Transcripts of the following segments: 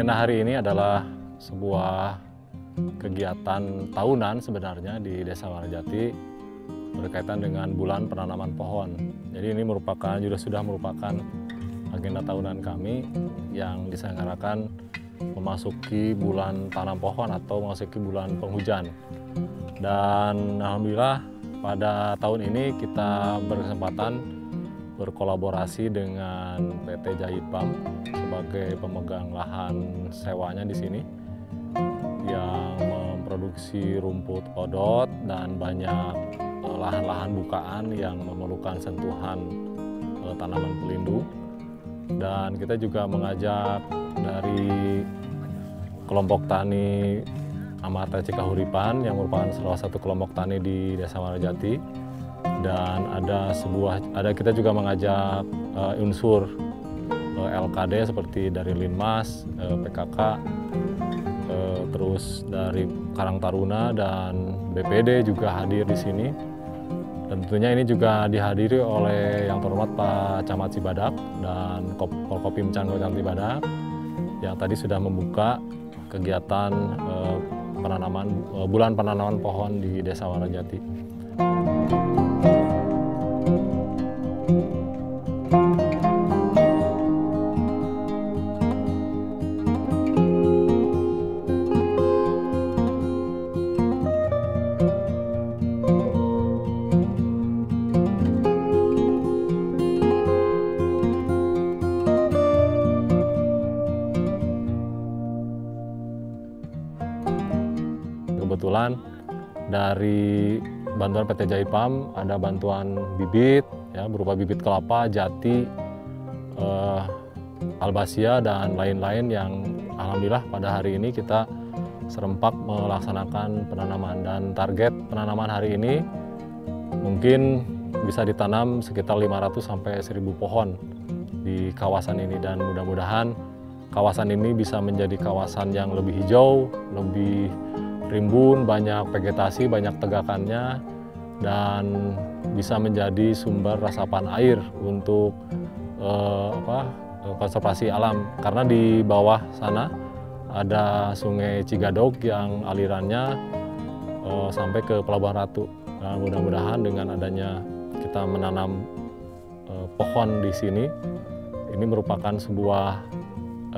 Agenda hari ini adalah sebuah kegiatan tahunan sebenarnya di Desa Wanarjati berkaitan dengan bulan penanaman pohon. Jadi ini sudah merupakan agenda tahunan kami yang diselenggarakan memasuki bulan tanam pohon atau memasuki bulan penghujan. Dan alhamdulillah pada tahun ini kita berkesempatan berkolaborasi dengan PT Jahitbam sebagai pemegang lahan sewanya di sini yang memproduksi rumput odot dan banyak lahan-lahan bukaan yang memerlukan sentuhan tanaman pelindung. Dan kita juga mengajak dari kelompok tani Amarta Cikahuripan yang merupakan salah satu kelompok tani di Desa Wanarjati, dan kita juga mengajak unsur LKD seperti dari Linmas, PKK, terus dari Karang Taruna dan BPD juga hadir di sini. Dan tentunya ini juga dihadiri oleh yang terhormat Pak Camat Cibadak dan Forkopimcan Kabupaten Cibadak yang tadi sudah membuka kegiatan bulan penanaman pohon di Desa Wanarjati. Kebetulan dari bantuan PT Jahitbam ada bantuan bibit ya, berupa bibit kelapa, jati, albasia dan lain-lain yang alhamdulillah pada hari ini kita serempak melaksanakan penanaman. Dan target penanaman hari ini mungkin bisa ditanam sekitar 500 sampai 1000 pohon di kawasan ini, dan mudah-mudahan kawasan ini bisa menjadi kawasan yang lebih hijau, lebih rimbun, banyak vegetasi, banyak tegakannya, dan bisa menjadi sumber resapan air untuk konservasi alam. Karena di bawah sana ada Sungai Cigadog yang alirannya sampai ke Pelabuhan Ratu. Nah, mudah-mudahan dengan adanya kita menanam pohon di sini, ini merupakan sebuah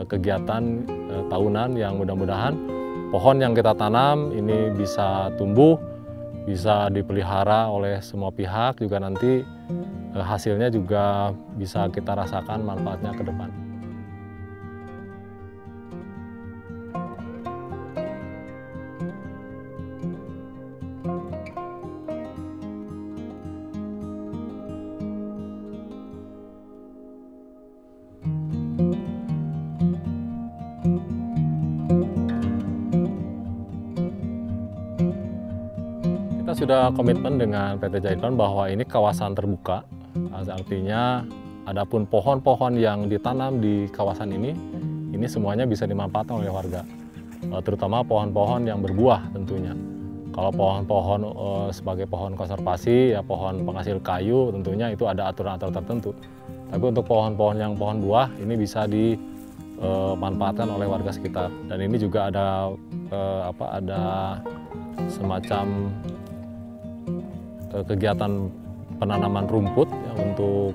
kegiatan tahunan yang mudah-mudahan pohon yang kita tanam ini bisa tumbuh, bisa dipelihara oleh semua pihak, juga nanti hasilnya juga bisa kita rasakan manfaatnya ke depan. Kita sudah komitmen dengan PT Jahitbam bahwa ini kawasan terbuka, artinya adapun pohon-pohon yang ditanam di kawasan ini semuanya bisa dimanfaatkan oleh warga, terutama pohon-pohon yang berbuah tentunya. Kalau pohon-pohon sebagai pohon konservasi, ya pohon penghasil kayu, tentunya itu ada aturan-aturan tertentu. Tapi untuk pohon-pohon yang pohon buah, ini bisa dimanfaatkan oleh warga sekitar. Dan ini juga ada semacam kegiatan penanaman rumput ya, untuk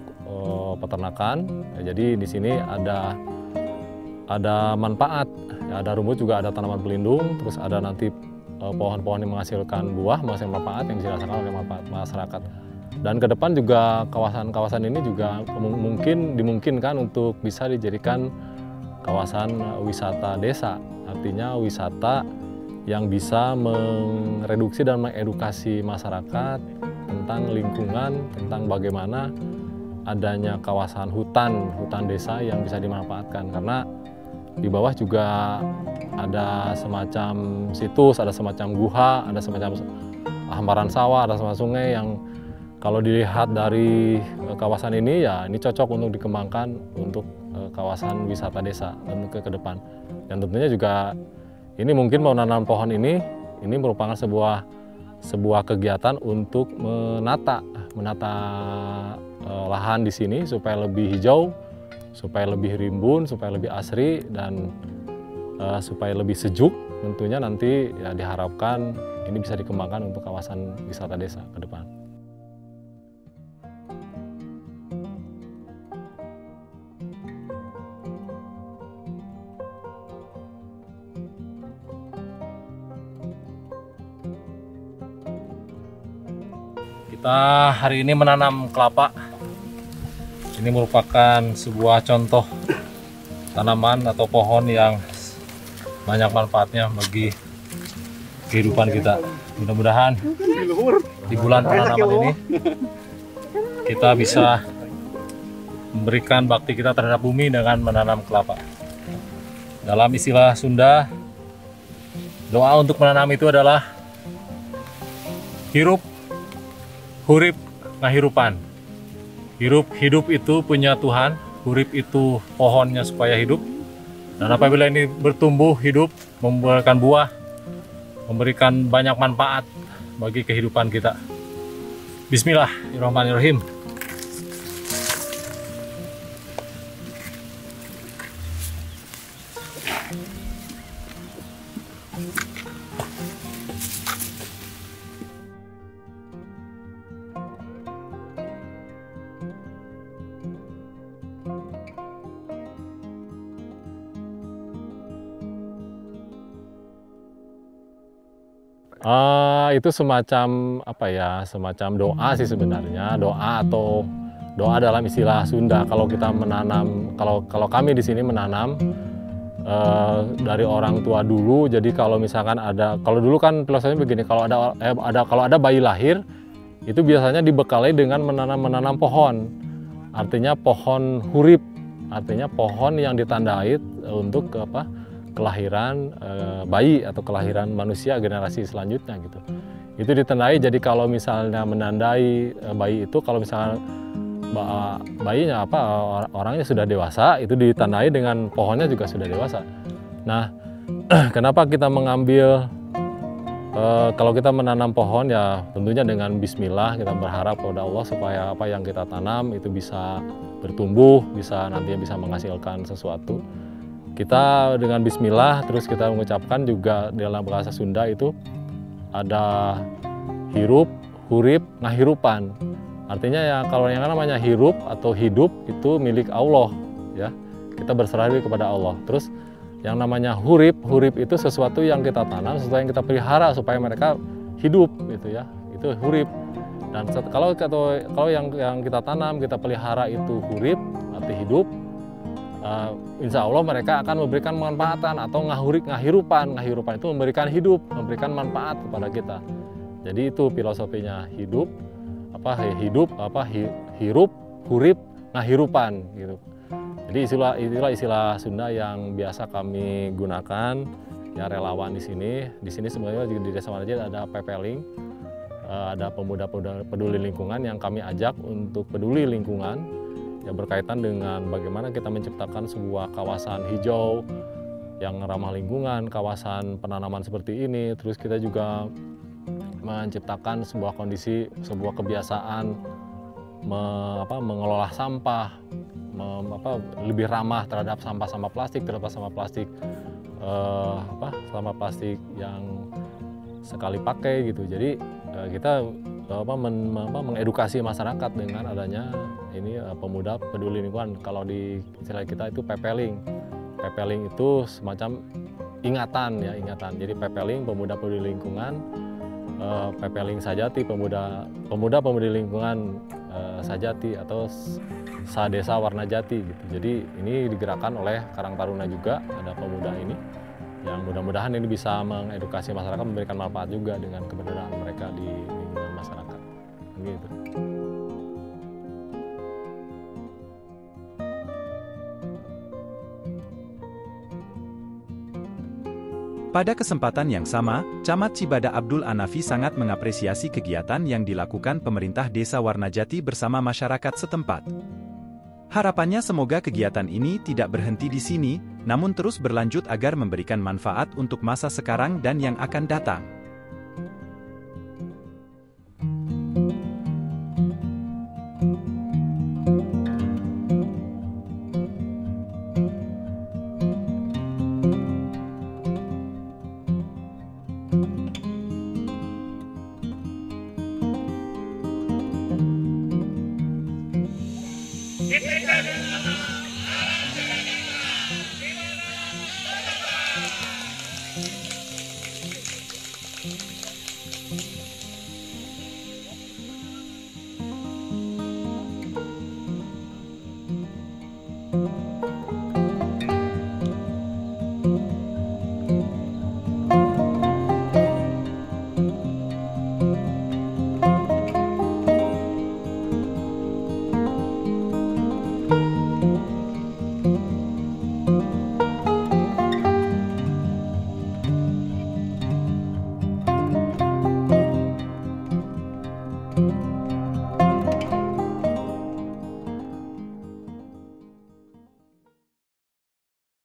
peternakan. Ya, jadi di sini ada manfaat. Ya, ada rumput, juga ada tanaman pelindung, terus ada nanti pohon-pohon yang menghasilkan buah, menghasilkan manfaat yang dirasakan oleh masyarakat. Dan ke depan juga kawasan-kawasan ini juga dimungkinkan untuk bisa dijadikan kawasan wisata desa. Artinya wisata yang bisa mereduksi dan mengedukasi masyarakat tentang lingkungan, tentang bagaimana adanya kawasan hutan desa yang bisa dimanfaatkan. Karena di bawah juga ada semacam situs, ada semacam guha, ada semacam hamparan sawah, ada semacam sungai yang kalau dilihat dari kawasan ini, ya ini cocok untuk dikembangkan untuk kawasan wisata desa dan ke depan. Dan tentunya juga ini mungkin menanam pohon ini merupakan sebuah kegiatan untuk menata lahan di sini supaya lebih hijau, supaya lebih rimbun, supaya lebih asri, dan supaya lebih sejuk. Tentunya nanti ya diharapkan ini bisa dikembangkan untuk kawasan wisata desa ke depan. Kita hari ini menanam kelapa. Ini merupakan sebuah contoh tanaman atau pohon yang banyak manfaatnya bagi kehidupan kita. Mudah-mudahan di bulan penanaman ini kita bisa memberikan bakti kita terhadap bumi dengan menanam kelapa. Dalam istilah Sunda, doa untuk menanam itu adalah hirup, hurip, ngahirupan. Hidup itu punya Tuhan, hurip itu pohonnya supaya hidup. Dan apabila ini bertumbuh, hidup, memberikan buah, memberikan banyak manfaat bagi kehidupan kita. Bismillahirrahmanirrahim. Itu semacam apa ya, semacam doa sih sebenarnya, doa atau doa dalam istilah Sunda. Kalau kita menanam, kalau kami di sini menanam dari orang tua dulu. Jadi kalau misalkan ada, kalau dulu kan filosofinya begini, kalau ada bayi lahir itu biasanya dibekali dengan menanam pohon. Artinya pohon hurip, artinya pohon yang ditandai untuk apa? Kelahiran bayi atau kelahiran manusia generasi selanjutnya gitu. Itu ditandai. Jadi kalau misalnya menandai bayi itu, kalau misalnya bayinya apa orangnya sudah dewasa, itu ditandai dengan pohonnya juga sudah dewasa. Nah, kenapa kita mengambil kalau kita menanam pohon ya tentunya dengan bismillah, kita berharap kepada Allah supaya apa yang kita tanam itu bisa bertumbuh, bisa nantinya bisa menghasilkan sesuatu. Kita dengan bismillah, terus kita mengucapkan juga dalam bahasa Sunda itu ada hirup, hurip, ngahirupan. Artinya ya kalau yang namanya hirup atau hidup itu milik Allah ya. Kita berserah diri kepada Allah. Terus yang namanya hurip itu sesuatu yang kita tanam, sesuatu yang kita pelihara supaya mereka hidup gitu ya. Itu hurip. Dan kalau yang kita tanam, kita pelihara itu hurip arti hidup. Insya Allah mereka akan memberikan manfaatan atau ngahirupan itu memberikan hidup, memberikan manfaat kepada kita. Jadi itu filosofinya hirup, hurip, ngahirupan gitu. Jadi istilah Sunda yang biasa kami gunakan ya relawan di sini. Di sini sebenarnya di Desa Warnajati ada pepeling, ada pemuda peduli lingkungan yang kami ajak untuk peduli lingkungan. Yang berkaitan dengan bagaimana kita menciptakan sebuah kawasan hijau yang ramah lingkungan, kawasan penanaman seperti ini. Terus kita juga menciptakan sebuah kondisi, sebuah kebiasaan mengelola sampah, lebih ramah terhadap sampah plastik, sampah plastik yang sekali pakai gitu. Jadi kita mengedukasi masyarakat dengan adanya ini pemuda peduli lingkungan. Kalau di istilah kita itu pepeling. Pepeling itu semacam ingatan. Jadi pepeling pemuda peduli lingkungan, pepeling Sajati pemuda peduli lingkungan Sajati atau Sadesa Warnajati gitu. Jadi ini digerakkan oleh Karang Taruna juga, ada pemuda ini yang mudah-mudahan ini bisa mengedukasi masyarakat, memberikan manfaat juga dengan keberadaan mereka di lingkungan masyarakat. Gitu. Pada kesempatan yang sama, Camat Cibada Abdul Anafi sangat mengapresiasi kegiatan yang dilakukan pemerintah Desa Warnajati bersama masyarakat setempat. Harapannya semoga kegiatan ini tidak berhenti di sini, namun terus berlanjut agar memberikan manfaat untuk masa sekarang dan yang akan datang. DPR